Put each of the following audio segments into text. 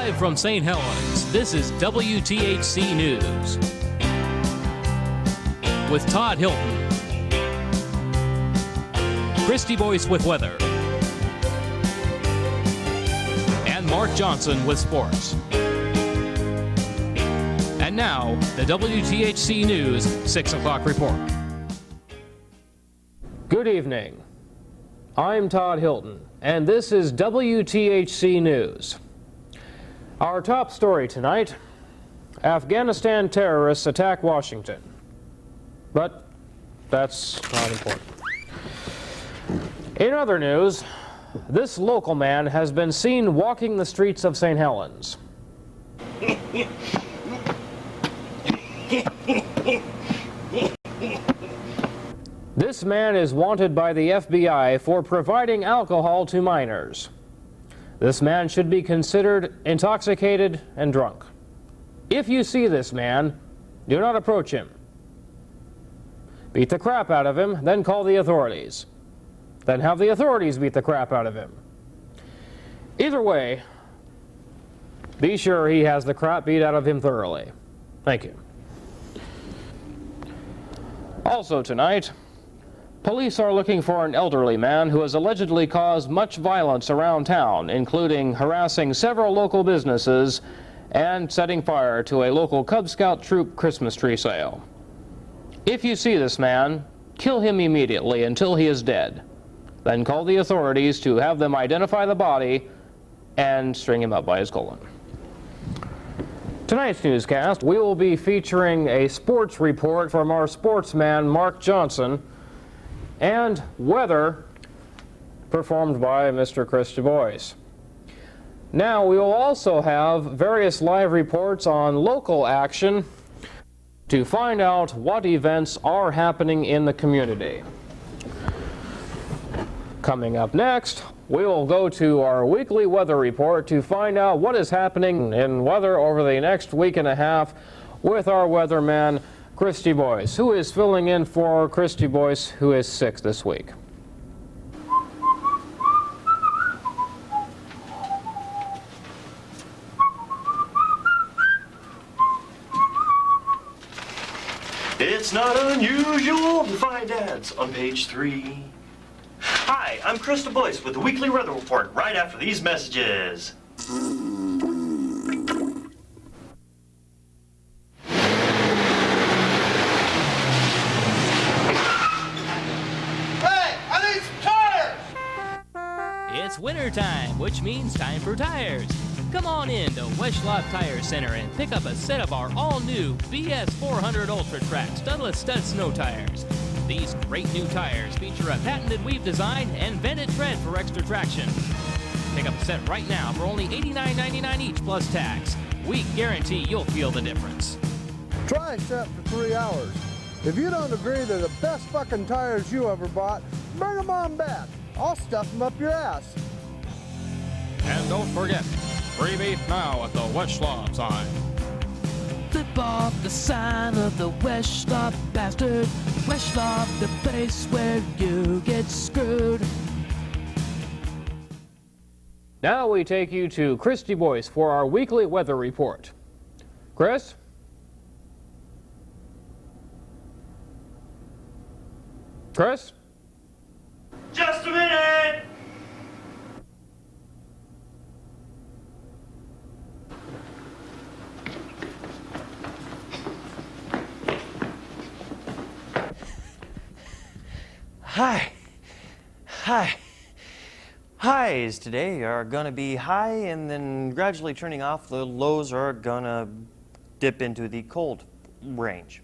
Live from St. Helens, this is WTHC News with Todd Hilton, Christy Boyce with weather, and Mark Johnson with sports. And now, the WTHC News 6 o'clock report. Good evening. I'm Todd Hilton, and this is WTHC News. Our top story tonight: Afghanistan terrorists attack Washington. But that's not important. In other news, this local man has been seen walking the streets of St. Helens. This man is wanted by the FBI for providing alcohol to minors. This man should be considered intoxicated and drunk. If you see this man, do not approach him. Beat the crap out of him, then call the authorities. Then have the authorities beat the crap out of him. Either way, be sure he has the crap beat out of him thoroughly. Thank you. Also tonight, police are looking for an elderly man who has allegedly caused much violence around town, including harassing several local businesses and setting fire to a local Cub Scout troop Christmas tree sale. If you see this man, kill him immediately until he is dead. Then call the authorities to have them identify the body and string him up by his colon. Tonight's newscast, we will be featuring a sports report from our sportsman Mark Johnson and weather performed by Mr. Chris Du Bois. Now we will also have various live reports on local action to find out what events are happening in the community. Coming up next, we will go to our weekly weather report to find out what is happening in weather over the next week and a half with our weatherman, Christy Boyce, who is filling in for Christy Boyce, who is sick this week. It's not unusual to find ads on page 3. Hi, I'm Chris Du Bois with the weekly weather report right after these messages. Hey, I need some tires! It's winter time, which means time for tires. Come on in to Westlaw Tire Center and pick up a set of our all-new BS 400 Ultra Track studdless stud snow tires. These great new tires feature a patented weave design and vented tread for extra traction. Pick up a set right now for only $89.99 each plus tax. We guarantee you'll feel the difference. Try a set for 3 hours. If you don't agree they're the best fucking tires you ever bought, bring them on back. I'll stuff them up your ass. And don't forget, free beef now at the Westlaw sign. Flip off the sign of the Westlaw bastard. Westlaw, the place where you get screwed. Now we take you to Christy Boyce for our weekly weather report. Chris? Chris? Just a minute! Highs today are going to be high and then gradually turning off. The lows are going to dip into the cold range.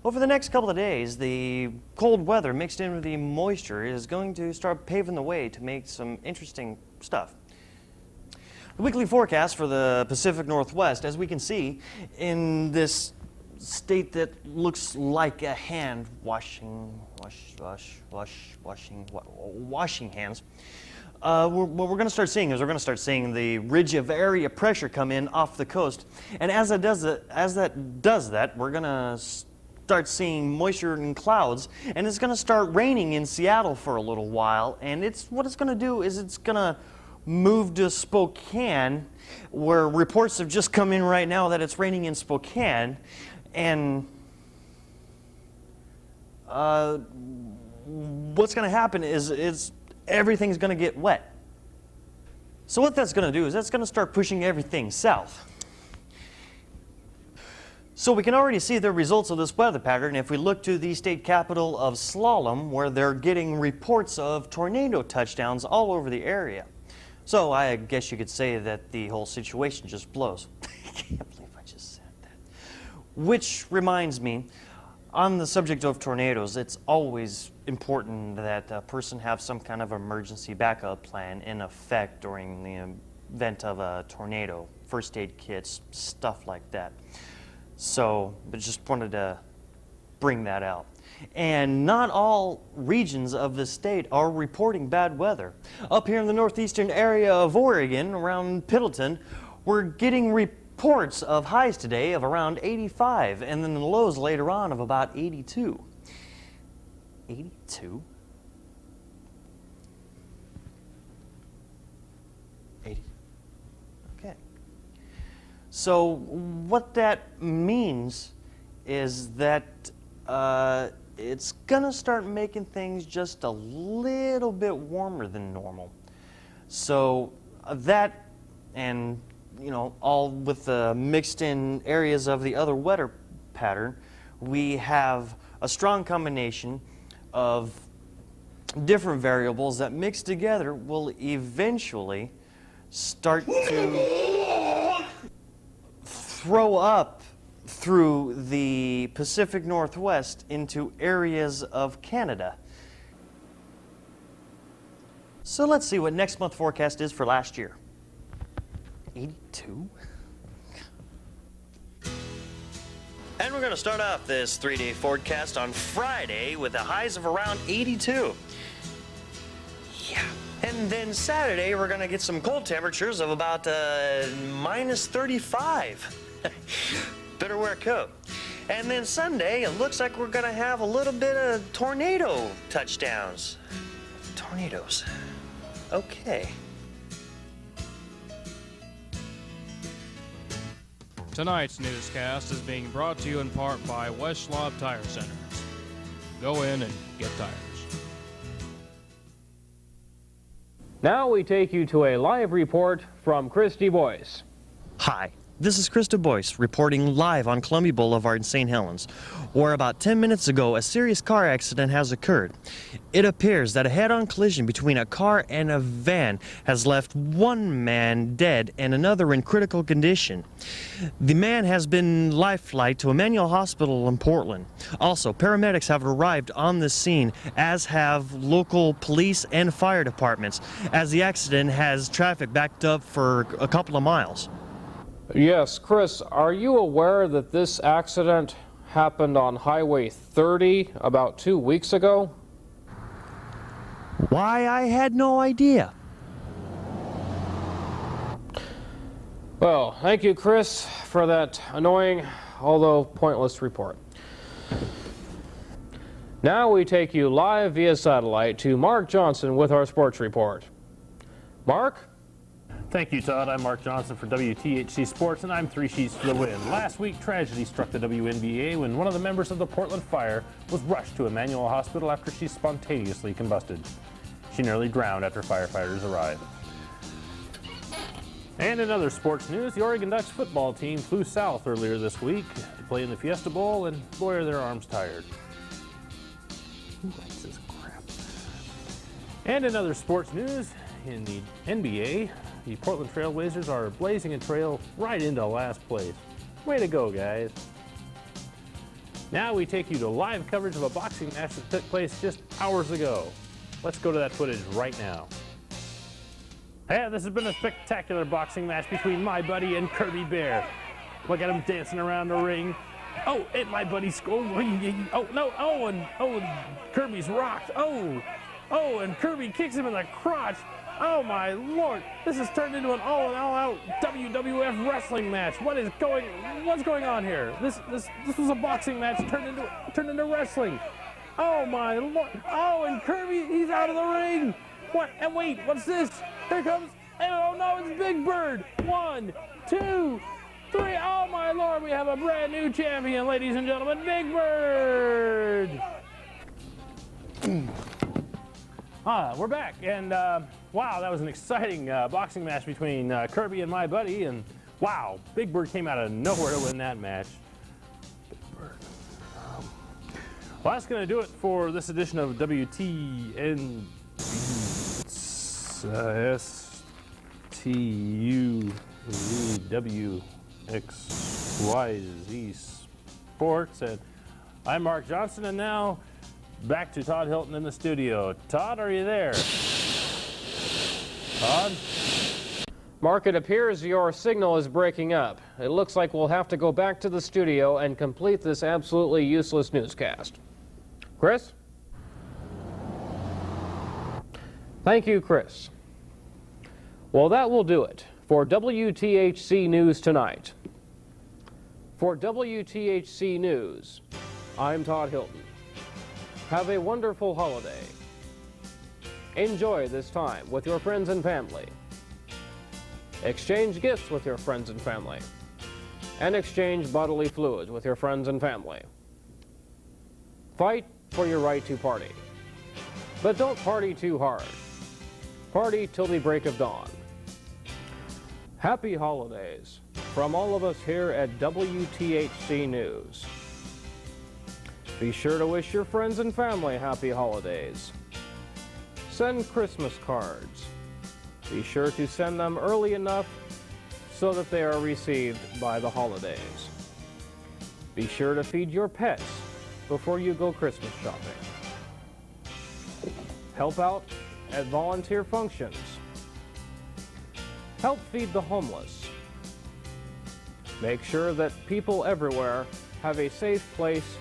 Over the next couple of days, the cold weather mixed in with the moisture is going to start paving the way to make some interesting stuff. The weekly forecast for the Pacific Northwest, as we can see in this state that looks like a hand washing hands. What we're going to start seeing is we're going to start seeing the ridge of area pressure come in off the coast, and as that does that, we're going to start seeing moisture and clouds, and it's going to start raining in Seattle for a little while. And what it's going to do is it's going to moved to Spokane, where reports have just come in right now that it's raining in Spokane, and what's going to happen is everything's going to get wet. So what that's going to do is that's going to start pushing everything south. So we can already see the results of this weather pattern if we look to the state capital of Slalom, where they're getting reports of tornado touchdowns all over the area. So I guess you could say that the whole situation just blows. I can't believe I just said that. Which reminds me, on the subject of tornadoes, it's always important that a person have some kind of emergency backup plan in effect during the event of a tornado. First aid kits, stuff like that. So, but just wanted to bring that out. And not all regions of the state are reporting bad weather. Up here in the northeastern area of Oregon, around Piddleton, we're getting reports of highs today of around 85, and then the lows later on of about 82. 82? 80. Okay. So what that means is that it's gonna start making things just a little bit warmer than normal. So that, and you know, all with the mixed in areas of the other weather pattern, we have a strong combination of different variables that mixed together will eventually start to throw up through the Pacific Northwest into areas of Canada. So let's see what next month's forecast is for last year. 82? And we're going to start off this 3-day forecast on Friday with the highs of around 82. Yeah. And then Saturday, we're going to get some cold temperatures of about minus 35. Better wear a coat. And then Sunday, it looks like we're going to have a little bit of tornado touchdowns. Tornadoes. Okay. Tonight's newscast is being brought to you in part by Wthc Tire Centers. Go in and get tires. Now we take you to a live report from Chris DuBois. Hi, this is Chris DuBois reporting live on Columbia Boulevard in St. Helens, where about 10 minutes ago a serious car accident has occurred. It appears that a head-on collision between a car and a van has left one man dead and another in critical condition. The man has been life-flight to Emmanuel Hospital in Portland. Also, paramedics have arrived on the scene, as have local police and fire departments, as the accident has traffic backed up for a couple of miles. Yes, Chris, are you aware that this accident happened on Highway 30 about 2 weeks ago? Why, I had no idea. Well, thank you, Chris, for that annoying, although pointless report. Now we take you live via satellite to Mark Johnson with our sports report. Mark? Thank you, Todd. I'm Mark Johnson for WTHC Sports, and I'm 3 sheets for the win. Last week, tragedy struck the WNBA when one of the members of the Portland Fire was rushed to Emmanuel Hospital after she spontaneously combusted. She nearly drowned after firefighters arrived. And in other sports news, the Oregon Ducks football team flew south earlier this week to play in the Fiesta Bowl, and boy are their arms tired. Who likes this crap? And in other sports news, in the NBA, the Portland Trail Blazers are blazing a trail right into last place. Way to go, guys. Now we take you to live coverage of a boxing match that took place just hours ago. Let's go to that footage right now. Yeah, this has been a spectacular boxing match between my buddy and Kirby Bear. Look at him dancing around the ring. Oh, and my buddy scored. Oh, no, and Kirby's rocked. Oh, and Kirby kicks him in the crotch. Oh my Lord, this has turned into an all-out WWF wrestling match. What's going on here? This was a boxing match turned into wrestling. Oh my Lord. Oh, and Kirby, he's out of the ring. What? And wait, what's this? Here comes Oh no, it's Big Bird. 1, 2, 3. Oh my Lord, we have a brand new champion, ladies and gentlemen, Big Bird. We're back, and wow, that was an exciting boxing match between Kirby and my buddy, and wow, Big Bird came out of nowhere to win that match. Big Bird. Well, that's going to do it for this edition of WTN STUVWXYZ Sports, and I'm Mark Johnson, and now back to Todd Hilton in the studio. Todd, are you there? Todd? Mark, it appears your signal is breaking up. It looks like we'll have to go back to the studio and complete this absolutely useless newscast. Chris? Thank you, Chris. Well, that will do it for WTHC News tonight. For WTHC News, I'm Todd Hilton. Have a wonderful holiday. Enjoy this time with your friends and family. Exchange gifts with your friends and family. And exchange bodily fluids with your friends and family. Fight for your right to party. But don't party too hard. Party till the break of dawn. Happy holidays from all of us here at WTHC News. Be sure to wish your friends and family happy holidays. Send Christmas cards. Be sure to send them early enough so that they are received by the holidays. Be sure to feed your pets before you go Christmas shopping. Help out at volunteer functions. Help feed the homeless. Make sure that people everywhere have a safe place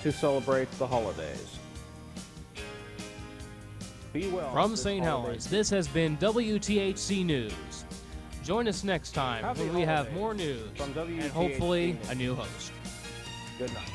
to celebrate the holidays. Be well. From St. Helens, this has been WTHC News. Join us next time when we have more news from WTHC and hopefully News. a new host. Good night.